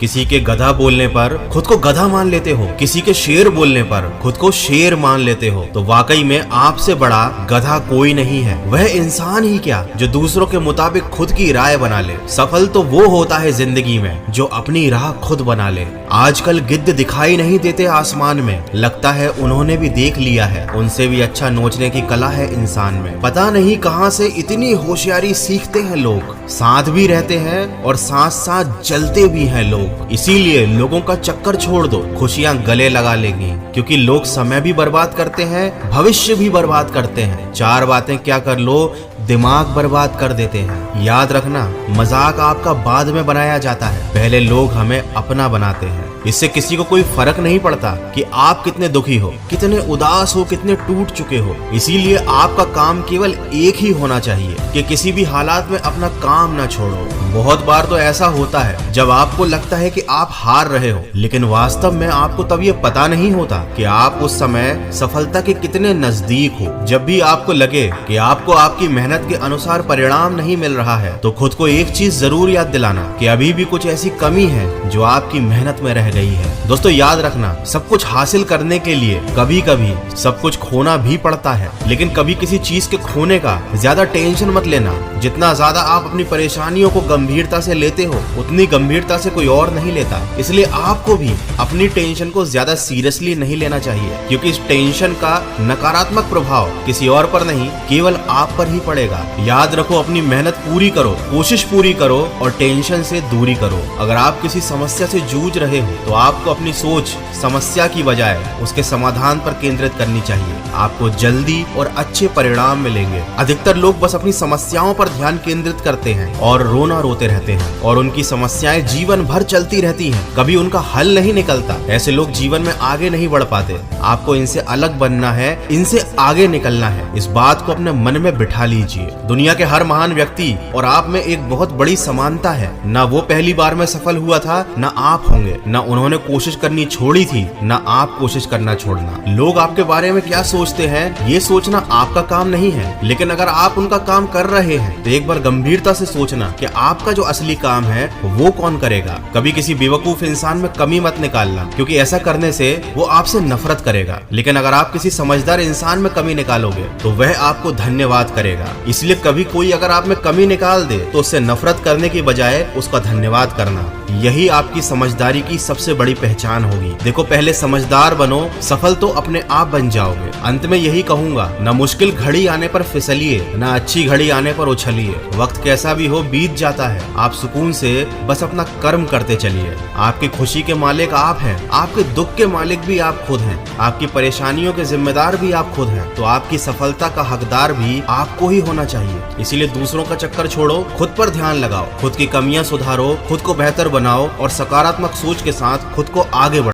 किसी के गधा बोलने पर खुद को गधा मान लेते हो, किसी के शेर बोलने पर खुद को शेर मान लेते हो, तो वाकई में आपसे बड़ा गधा कोई नहीं है। वह इंसान ही क्या जो दूसरों के मुताबिक खुद की राय बना ले। सफल तो वो होता है जिंदगी में जो अपनी राह खुद बना ले। आजकल गिद्ध दिखाई नहीं देते आसमान में, लगता है उन्होंने भी देख लिया है। उनसे भी अच्छा नोचने की कला है इंसान में। पता नहीं कहां से इतनी होशियारी सीखते हैं लोग। साथ भी रहते हैं और साथ साथ जलते भी हैं लोग। इसीलिए लोगों का चक्कर छोड़ दो, खुशियां गले लगा लेंगी, क्योंकि लोग समय भी बर्बाद करते हैं, भविष्य भी बर्बाद करते हैं। चार बातें क्या कर लो, दिमाग बर्बाद कर देते हैं। याद रखना, मजाक आपका बाद में बनाया जाता है, पहले लोग हमें अपना बनाते हैं। इससे किसी को कोई फर्क नहीं पड़ता कि आप कितने दुखी हो, कितने उदास हो, कितने टूट चुके हो। इसीलिए आपका काम केवल एक ही होना चाहिए कि किसी भी हालात में अपना काम ना छोड़ो। बहुत बार तो ऐसा होता है जब आपको लगता है कि आप हार रहे हो, लेकिन वास्तव में आपको तब ये पता नहीं होता कि आप उस समय सफलता के कितने नजदीक हो। जब भी आपको लगे कि आपको आपकी मेहनत के अनुसार परिणाम नहीं मिल रहा है, तो खुद को एक चीज जरूर याद दिलाना कि अभी भी कुछ ऐसी कमी है जो आपकी मेहनत में रह गई है। दोस्तों याद रखना, सब कुछ हासिल करने के लिए कभी कभी सब कुछ खोना भी पड़ता है, लेकिन कभी किसी चीज के खोने का ज्यादा टेंशन मत लेना। जितना ज्यादा आप अपनी परेशानियों को गंभीरता से लेते हो, उतनी गंभीरता से कोई और नहीं लेता। इसलिए आपको भी अपनी टेंशन को ज्यादा सीरियसली नहीं लेना चाहिए, क्योंकि इस टेंशन का नकारात्मक प्रभाव किसी और पर नहीं, केवल आप पर ही पड़ेगा। याद रखो, अपनी मेहनत पूरी करो, कोशिश पूरी करो और टेंशन से दूरी करो। अगर आप किसी समस्या से जूझ रहे हो तो आपको अपनी सोच समस्या की बजाय उसके समाधान पर केंद्रित करनी चाहिए। आपको जल्दी और अच्छे परिणाम मिलेंगे। अधिकतर लोग बस अपनी समस्याओं पर ध्यान केंद्रित करते हैं और रोना रोते रहते हैं, और उनकी समस्याएं जीवन भर चलती रहती हैं, कभी उनका हल नहीं निकलता। ऐसे लोग जीवन में आगे नहीं बढ़ पाते। आपको इनसे अलग बनना है, इनसे आगे निकलना है। इस बात को अपने मन में बिठा लीजिए। दुनिया के हर महान व्यक्ति और आप में एक बहुत बड़ी समानता है। ना वो पहली बार में सफल हुआ था, ना आप होंगे। ना उन्होंने कोशिश करनी छोड़ी थी, ना आप कोशिश करना छोड़ना। लोग आपके बारे में क्या सोचते हैं, ये सोचना आपका काम नहीं है, लेकिन अगर आप उनका काम कर रहे हैं तो एक बार गंभीरता से सोचना कि आपका जो असली काम है वो कौन करेगा। कभी किसी बेवकूफ इंसान में कमी मत निकालना, क्योंकि ऐसा करने से वो आपसे नफरत करेगा। लेकिन अगर आप किसी समझदार इंसान में कमी निकालोगे तो वह आपको धन्यवाद करेगा। इसलिए कभी कोई अगर आप में कमी निकाल दे तो उससे नफरत करने की बजाय उसका धन्यवाद करना, यही आपकी समझदारी की सबसे बड़ी पहचान होगी। देखो, पहले समझदार बनो, सफल तो अपने आप बन जाओगे। अंत में यही कहूंगा, न मुश्किल घड़ी आने पर फिसलिए, न अच्छी घड़ी आने पर उछलिए। वक्त कैसा भी हो बीत जाता है, आप सुकून से बस अपना कर्म करते चलिए। आपकी खुशी के मालिक आप हैं, आपके दुख के मालिक भी आप खुद हैं, आपकी परेशानियों के जिम्मेदार भी आप खुद हैं, तो आपकी सफलता का हकदार भी आपको ही होना चाहिए। इसीलिए दूसरों का चक्कर छोड़ो, खुद पर ध्यान लगाओ, खुद की कमियां सुधारो, खुद को बेहतर बनाओ और सकारात्मक सोच के साथ खुद को आगे बढ़ाओ।